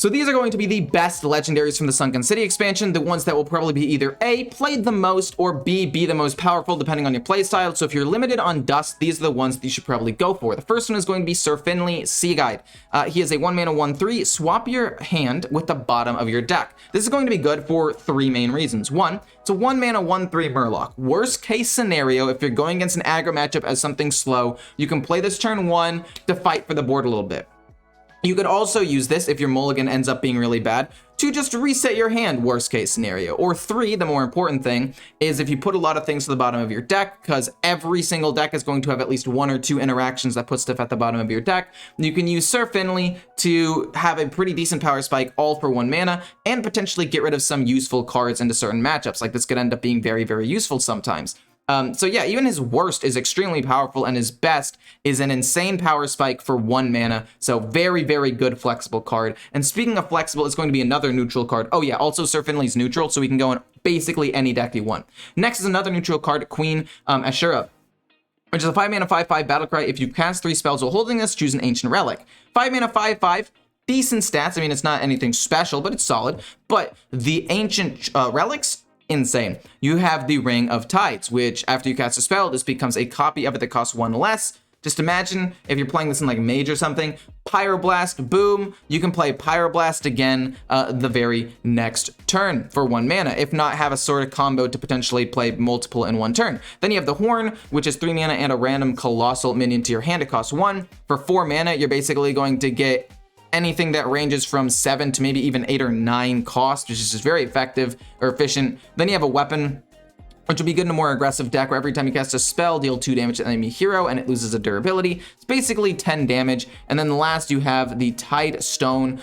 So these are going to be the best legendaries from the Sunken City expansion, the ones that will probably be either A, played the most, or B, be the most powerful depending on your playstyle. So if you're limited on Dust, these are the ones that you should probably go for. The first one is going to be Sir Finley, Sea Guide. He is a 1-mana 1/3, swap your hand with the bottom of your deck. This is going to be good for 3 main reasons. One, it's a 1-mana 1/3 Murloc. Worst case scenario, if you're going against an aggro matchup as something slow, you can play this turn 1 to fight for the board a little bit. You could also use this if your mulligan ends up being really bad to just reset your hand, worst case scenario. Or 3, the more important thing, is if you put a lot of things to the bottom of your deck, because every single deck is going to have at least 1 or 2 interactions that put stuff at the bottom of your deck, you can use Sir Finley to have a pretty decent power spike all for 1 mana, and potentially get rid of some useful cards into certain matchups. Like this could end up being very, very useful sometimes. So yeah, even his worst is extremely powerful, and his best is an insane power spike for 1 mana. So very, very good flexible card. And speaking of flexible, it's going to be another neutral card. Oh yeah, also Sir Finley's neutral, so we can go in basically any deck you want. Next is another neutral card, Queen Ashura, which is a 5-mana 5/5 battlecry. If you cast 3 spells while holding this, choose an ancient relic. 5-mana 5/5. Decent stats. I mean, it's not anything special, but it's solid. But the ancient relics, insane. You have the Ring of Tides, which after you cast a spell, this becomes a copy of it that costs 1 less. Just imagine if you're playing this in like Mage or something, Pyroblast, boom, you can play Pyroblast again the very next turn for 1 mana, if not have a sort of combo to potentially play multiple in 1 turn. Then you have the Horn, which is 3 mana and a random colossal minion to your hand. It costs 1. For 4 mana, you're basically going to get anything that ranges from 7 to maybe even 8 or 9 cost, which is just very effective or efficient. Then you have a weapon, which will be good in a more aggressive deck where every time you cast a spell, deal 2 damage to the enemy hero and it loses a durability. It's basically 10 damage. And then the last, you have the Tide Stone,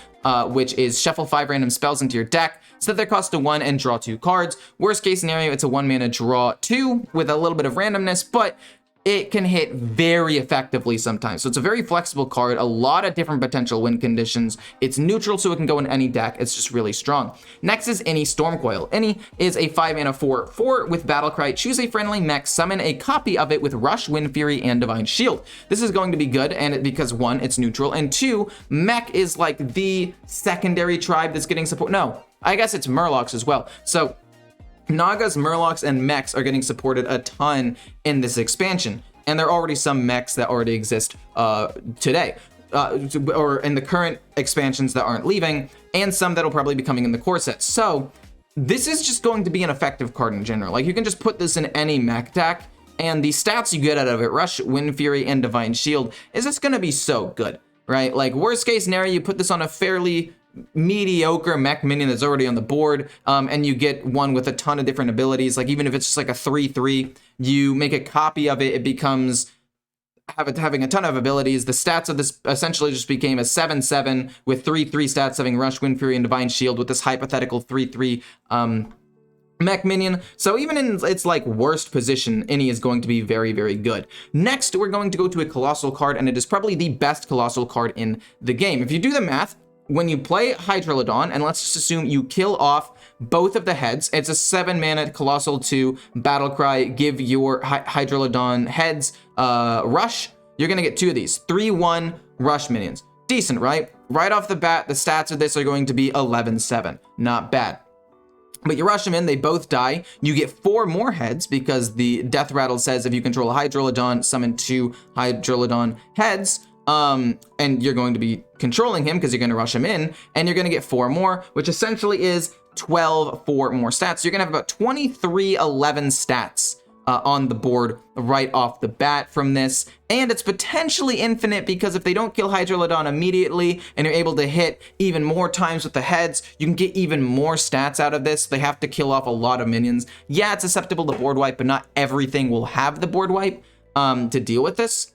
which is shuffle 5 random spells into your deck, set their cost to 1 and draw 2 cards. Worst case scenario, it's a 1 mana draw 2 with a little bit of randomness, but it can hit very effectively sometimes. So it's a very flexible card, a lot of different potential win conditions. It's neutral, so it can go in any deck. It's just really strong. Next is Any Stormcoil. Any is a 5-mana 4/4 with Battlecry. Choose a friendly mech, summon a copy of it with Rush, Wind Fury, and Divine Shield. This is going to be good, and because 1, it's neutral, and 2, mech is like the secondary tribe that's getting support. No, I guess it's Murlocs as well. So Nagas, Murlocs, and mechs are getting supported a ton in this expansion, and there are already some mechs that already exist today, or in the current expansions that aren't leaving, and some that'll probably be coming in the core set. So this is just going to be an effective card in general. Like, you can just put this in any mech deck, and the stats you get out of it, Rush, Wind Fury, and Divine Shield, is just going to be so good, right? Like, worst case scenario, you put this on a fairly mediocre mech minion that's already on the board, and you get one with a ton of different abilities. Like, even if it's just like a 3/3, you make a copy of it, it becomes having a ton of abilities. The stats of this essentially just became a 7/7 with 3/3 stats, having Rush, Wind Fury, and Divine Shield with this hypothetical 3/3 mech minion. So even in its like worst position, Any is going to be very, very good. Next, we're going to go to a Colossal card, and it is probably the best Colossal card in the game. If you do the math, when you play Hydralodon, and let's just assume you kill off both of the heads, it's a 7-mana Colossal 2 Battlecry, give your Hydralodon heads Rush, you're gonna get 2 of these, 3/1 Rush minions. Decent, right? Right off the bat, the stats of this are going to be 11/7, not bad. But you rush them in, they both die. You get 4 more heads because the Death Rattle says if you control a Hydralodon, summon 2 Hydralodon heads. And you're going to be controlling him because you're going to rush him in, and you're going to get 4 more, which essentially is 12 4 more stats. So you're going to have about 23/11 stats on the board right off the bat from this. And it's potentially infinite because if they don't kill Hydralodon immediately and you're able to hit even more times with the heads, you can get even more stats out of this. They have to kill off a lot of minions. Yeah, it's susceptible to board wipe, but not everything will have the board wipe to deal with this.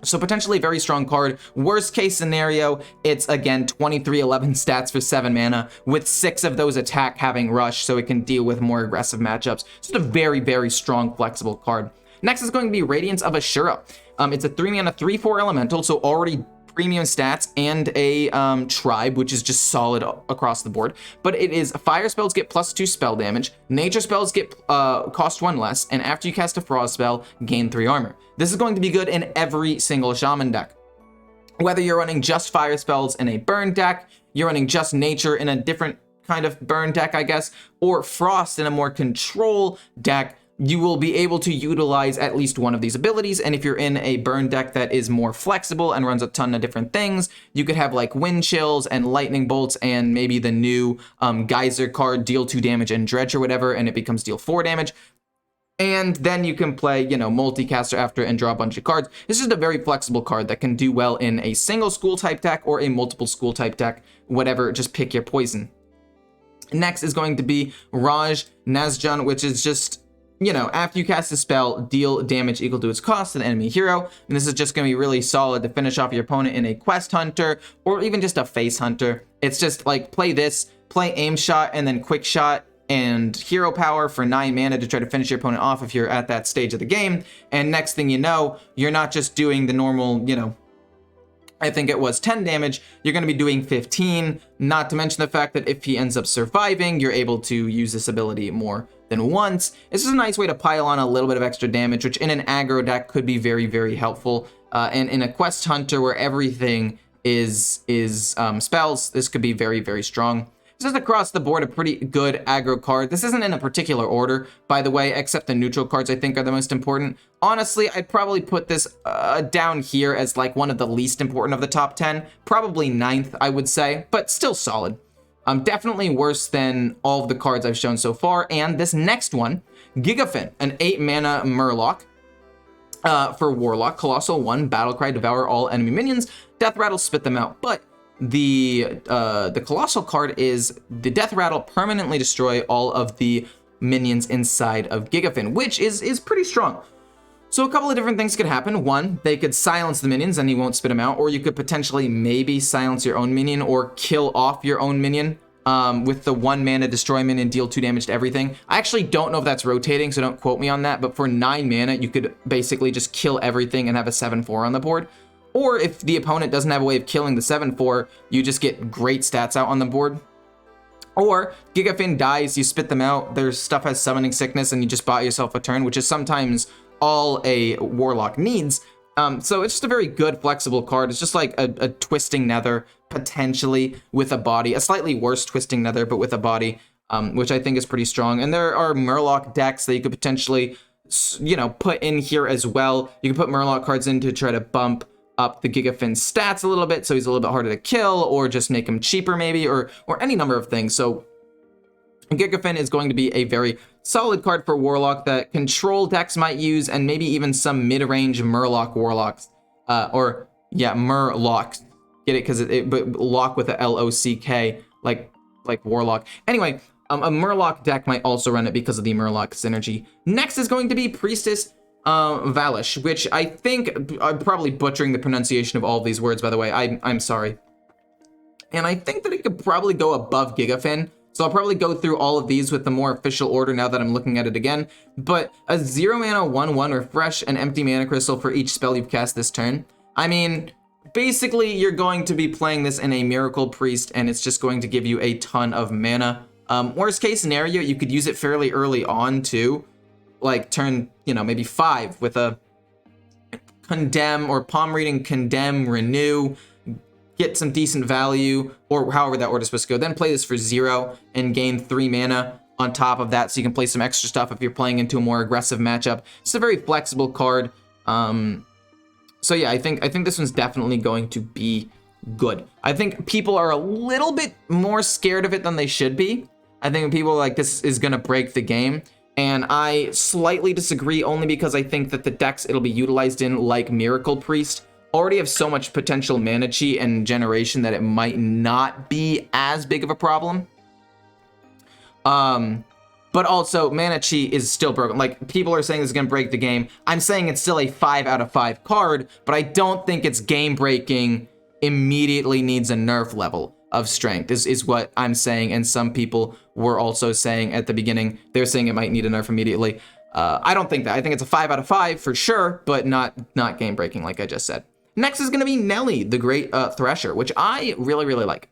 So potentially a very strong card. Worst case scenario, it's again 23/11 stats for 7 mana, with 6 of those attack having Rush, so it can deal with more aggressive matchups. Just a very, very strong, flexible card. Next is going to be Radiance of Ashura. It's a 3-mana 3/4 elemental, so already premium stats and a tribe, which is just solid across the board. But it is fire spells get +2 spell damage, nature spells get cost 1 less, and after you cast a frost spell, gain 3 armor. This is going to be good in every single shaman deck. Whether you're running just fire spells in a burn deck, you're running just nature in a different kind of burn deck, I guess, or frost in a more control deck, you will be able to utilize at least one of these abilities. And if you're in a burn deck that is more flexible and runs a ton of different things, you could have like wind chills and lightning bolts and maybe the new geyser card, deal 2 damage and dredge or whatever, and it becomes deal 4 damage. And then you can play, you know, multicaster after and draw a bunch of cards. This is a very flexible card that can do well in a single school type deck or a multiple school type deck, whatever, just pick your poison. Next is going to be Raj Nasjun, which is just, you know, after you cast a spell, deal damage equal to its cost to the enemy hero. And this is just going to be really solid to finish off your opponent in a quest hunter or even just a face hunter. It's just like play this, play aim shot and then quick shot and hero power for 9 mana to try to finish your opponent off if you're at that stage of the game. And next thing you know, you're not just doing the normal, you know, I think it was 10 damage, you're going to be doing 15, not to mention the fact that if he ends up surviving, you're able to use this ability more than once. This is a nice way to pile on a little bit of extra damage, which in an aggro deck could be very, very helpful. And in a quest hunter where everything is spells, this could be very, very strong. This is across the board a pretty good aggro card. This isn't in a particular order, by the way, except the neutral cards I think are the most important. Honestly, I'd probably put this down here as like one of the least important of the top 10. Probably 9th, I would say, but still solid. Definitely worse than all of the cards I've shown so far. And this next one, Gigafin, an 8 mana Murloc. For Warlock, Colossal 1, Battlecry, devour all enemy minions, Death Rattle, spit them out. But the Colossal card is the Death Rattle permanently destroy all of the minions inside of Gigafin, which is pretty strong. So a couple of different things could happen. One, they could silence the minions and you won't spit them out, or you could potentially maybe silence your own minion or kill off your own minion with the 1 mana destroy minion, deal 2 damage to everything. I actually don't know if that's rotating, so don't quote me on that, but for 9 mana, you could basically just kill everything and have a 7/4 on the board. Or if the opponent doesn't have a way of killing the 7/4, you just get great stats out on the board. Or Gigafin dies, you spit them out, their stuff has summoning sickness, and you just bought yourself a turn, which is sometimes all a Warlock needs. So it's just a very good flexible card. It's just like a Twisting Nether, potentially with a body, a slightly worse Twisting Nether, but with a body, which I think is pretty strong. And there are Murloc decks that you could potentially, you know, put in here as well. You can put Murloc cards in to try to bump up the Gigafin stats a little bit, so he's a little bit harder to kill, or just make him cheaper maybe, or any number of things. So Gigafin is going to be a very solid card for Warlock that control decks might use, and maybe even some mid-range Murloc Warlocks, Murlocs. Get it? Because but lock with a L-O-C-K, like Warlock. Anyway, a Murloc deck might also run it because of the Murloc synergy. Next is going to be Priestess Valish, which I think I'm probably butchering the pronunciation of all of these words, by the way. I'm sorry. And I think that it could probably go above Gigafin. So I'll probably go through all of these with the more official order now that I'm looking at it again. But a 0 mana 1/1 refresh an empty mana crystal for each spell you've cast this turn. I mean, basically you're going to be playing this in a Miracle Priest, and it's just going to give you a ton of mana. Worst case scenario, you could use it fairly early on too. Like turn, you know, maybe 5 with a Condemn or Palm Reading, Condemn, Renew, get some decent value, or however that order's supposed to go. Then play this for 0 and gain 3 mana on top of that, so you can play some extra stuff if you're playing into a more aggressive matchup. It's a very flexible card. So yeah, I think this one's definitely going to be good. I think people are a little bit more scared of it than they should be. I think people are like, this is gonna break the game. And I slightly disagree, only because I think that the decks it'll be utilized in, like Miracle Priest, already have so much potential mana chi and generation that it might not be as big of a problem. But also, mana chi is still broken. Like, people are saying this is going to break the game. I'm saying it's still a 5 out of 5 card, but I don't think it's game-breaking immediately needs a nerf level of strength, is what I'm saying. And some people were also saying at the beginning, they're saying it might need a nerf immediately. I don't think that. I think it's a 5 out of 5 for sure, but not game-breaking, like I just said. Next is going to be Nelly, the Great Thresher, which I really, really like.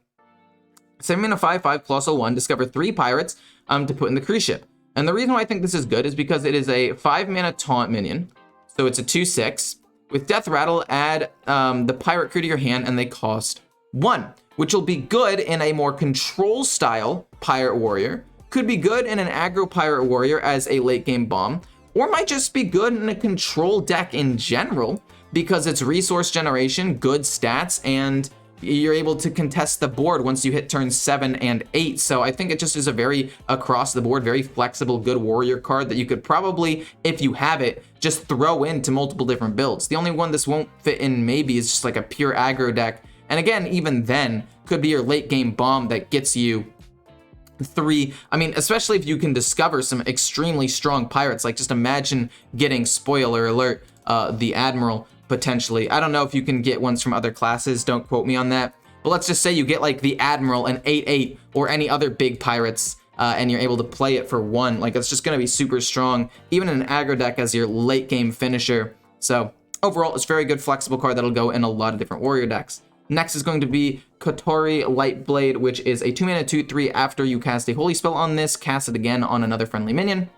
7 mana 5/5 Colossal 1, discover 3 pirates to put in the cruise ship. And the reason why I think this is good is because it is a 5 mana taunt minion. So it's a 2/6. With Death Rattle, add the pirate crew to your hand, and they cost 1. which will be good in a more control style Pirate Warrior, could be good in an aggro Pirate Warrior as a late game bomb, or might just be good in a control deck in general because it's resource generation, good stats, and you're able to contest the board once you hit turns 7 and 8. So I think it just is a very across the board, very flexible, good warrior card that you could probably, if you have it, just throw into multiple different builds. The only one this won't fit in maybe is just like a pure aggro deck. And again, even then, could be your late game bomb that gets you 3. I mean, especially if you can discover some extremely strong pirates. Like just imagine getting, spoiler alert, the Admiral potentially. I don't know if you can get ones from other classes, don't quote me on that, but let's just say you get like the Admiral and 8/8 or any other big pirates, and you're able to play it for 1. Like it's just going to be super strong, even in an aggro deck as your late game finisher. So overall, it's a very good flexible card that'll go in a lot of different warrior decks. Next is going to be Kotari Lightblade, which is a 2-mana 2/3. After you cast a holy spell on this, cast it again on another friendly minion.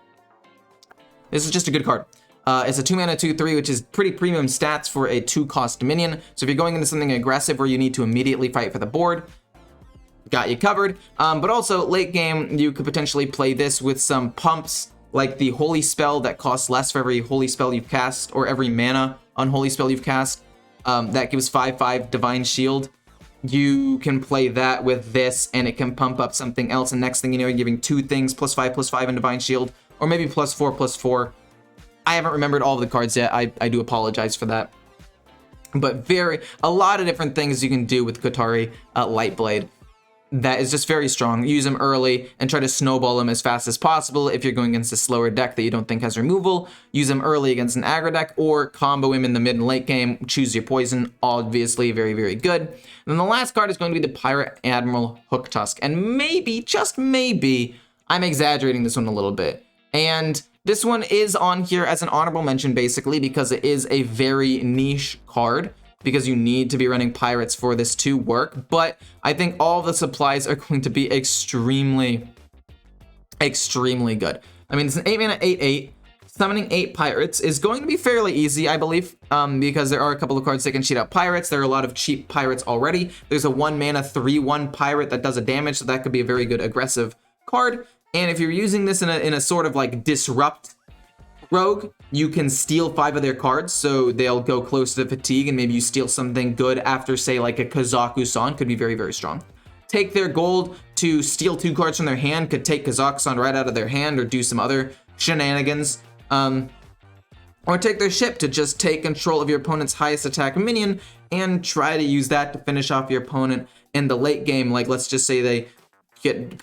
This is just a good card. It's a 2-mana 2/3, which is pretty premium stats for a 2-cost minion. So if you're going into something aggressive where you need to immediately fight for the board, got you covered. But also late game, you could potentially play this with some pumps, like the holy spell that costs less for every holy spell you've cast, or every mana on holy spell you've cast. That gives 5/5 divine shield. You can play that with this, and it can pump up something else. And next thing you know, you're giving 2 things, +5/+5 in divine shield, or maybe +4/+4. I haven't remembered all of the cards yet. I do apologize for that. But a lot of different things you can do with Kotari Lightblade that is just very strong. Use them early and try to snowball them as fast as possible. If you're going against a slower deck that you don't think has removal, use them early against an aggro deck, or combo him in the mid and late game. Choose your poison. Obviously very, very good. And then the last card is going to be the Pirate Admiral Hook Tusk. And maybe, just maybe, I'm exaggerating this one a little bit. And this one is on here as an honorable mention, basically, because it is a very niche card, because you need to be running pirates for this to work. But I think all the supplies are going to be extremely, extremely good. I mean, it's an 8-mana 8/8. Summoning 8 pirates is going to be fairly easy, I believe, because there are a couple of cards that can cheat out pirates. There are a lot of cheap pirates already. There's a 1-mana 3/1 pirate that does a damage, so that could be a very good aggressive card. And if you're using this in a sort of like disrupt rogue, you can steal 5 of their cards, so they'll go close to fatigue, and maybe you steal something good after, say, like a Kazakusan, could be very, very strong. Take their gold to steal 2 cards from their hand, could take Kazakusan right out of their hand, or do some other shenanigans. Or take their ship to just take control of your opponent's highest attack minion, and try to use that to finish off your opponent in the late game. Like, let's just say they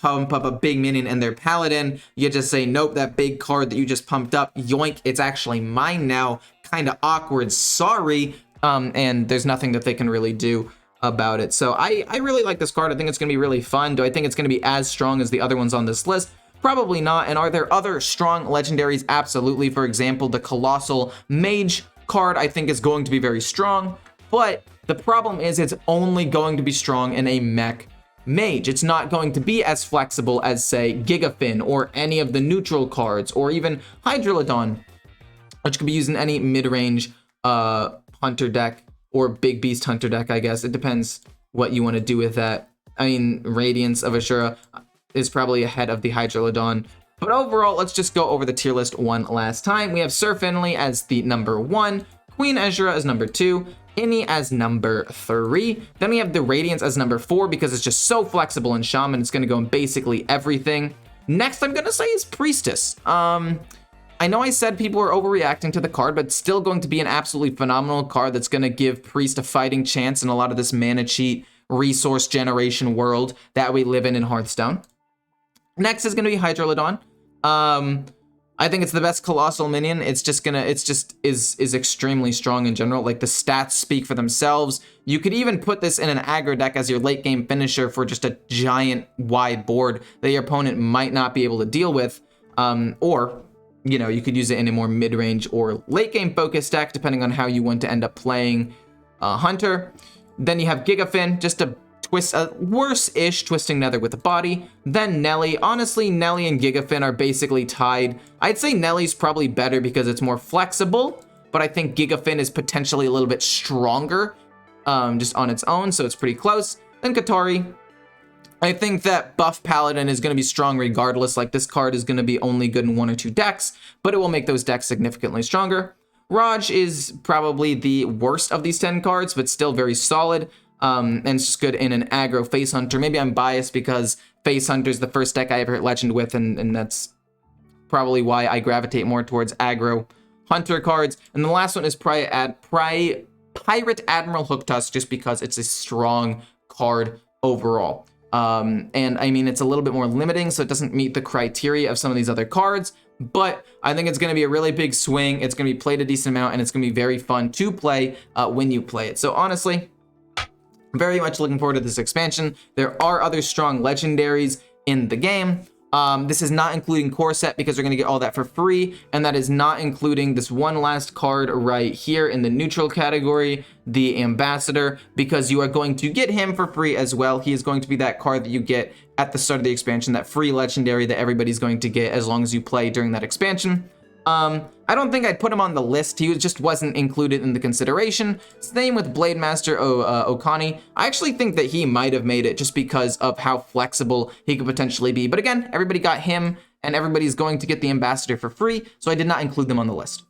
pump up a big minion and their paladin, you just say, nope, that big card that you just pumped up, yoink, it's actually mine now. Kind of awkward, sorry. And there's nothing that they can really do about it. So I really like this card. I think it's going to be really fun. Do I think it's going to be as strong as the other ones on this list? Probably not. And are there other strong legendaries? Absolutely. For example, the Colossal Mage card I think is going to be very strong, but the problem is it's only going to be strong in a mech mage. It's not going to be as flexible as, say, Gigafin or any of the neutral cards, or even Hydrolodon, which could be used in any mid-range hunter deck or big beast hunter deck, I guess. It depends what you want to do with that. I mean, Radiance of Ashura is probably ahead of the Hydrolodon. But overall, let's just go over the tier list one last time. We have Sir Finley as the number 1, Queen Ashura as number 2, Inni as number 3. Then we have the Radiance as number 4 because it's just so flexible in Shaman. It's going to go in basically everything. Next, I'm going to say is Priestess. I know I said people are overreacting to the card, but it's still going to be an absolutely phenomenal card that's going to give Priest a fighting chance in a lot of this mana cheat resource generation world that we live in Hearthstone. Next is going to be Hydrolodon. I think it's the best colossal minion. It's just is extremely strong in general. Like, the stats speak for themselves. You could even put this in an aggro deck as your late game finisher for just a giant wide board that your opponent might not be able to deal with. Or, you know, you could use it in a more mid-range or late game focused deck, depending on how you want to end up playing Hunter. Then you have Gigafin, just a worse-ish Twisting Nether with a body. Then Nelly. Honestly, Nelly and Gigafin are basically tied. I'd say Nelly's probably better because it's more flexible, but I think Gigafin is potentially a little bit stronger just on its own, so it's pretty close. Then Katari. I think that buff Paladin is going to be strong regardless. Like, this card is going to be only good in 1 or 2 decks, but it will make those decks significantly stronger. Raj is probably the worst of these 10 cards, but still very solid. And it's just good in an aggro Face Hunter. Maybe I'm biased because Face Hunter is the first deck I ever hit Legend with, and that's probably why I gravitate more towards aggro Hunter cards. And the last one is Pirate Admiral Hook Tusk, just because it's a strong card overall. And I mean, it's a little bit more limiting, so it doesn't meet the criteria of some of these other cards, but I think it's going to be a really big swing. It's going to be played a decent amount, and it's going to be very fun to play when you play it. So honestly, very much looking forward to this expansion. There are other strong legendaries in the game. This is not including core set because you're going to get all that for free, and that is not including this one last card right here in the neutral category, the Ambassador, because you are going to get him for free as well. He is going to be that card that you get at the start of the expansion, that free legendary that everybody's going to get as long as you play during that expansion. I don't think I'd put him on the list. He just wasn't included in the consideration. Same with Blade Master Okani. I actually think that he might have made it just because of how flexible he could potentially be. But again, everybody got him, and everybody's going to get the Ambassador for free, so I did not include them on the list.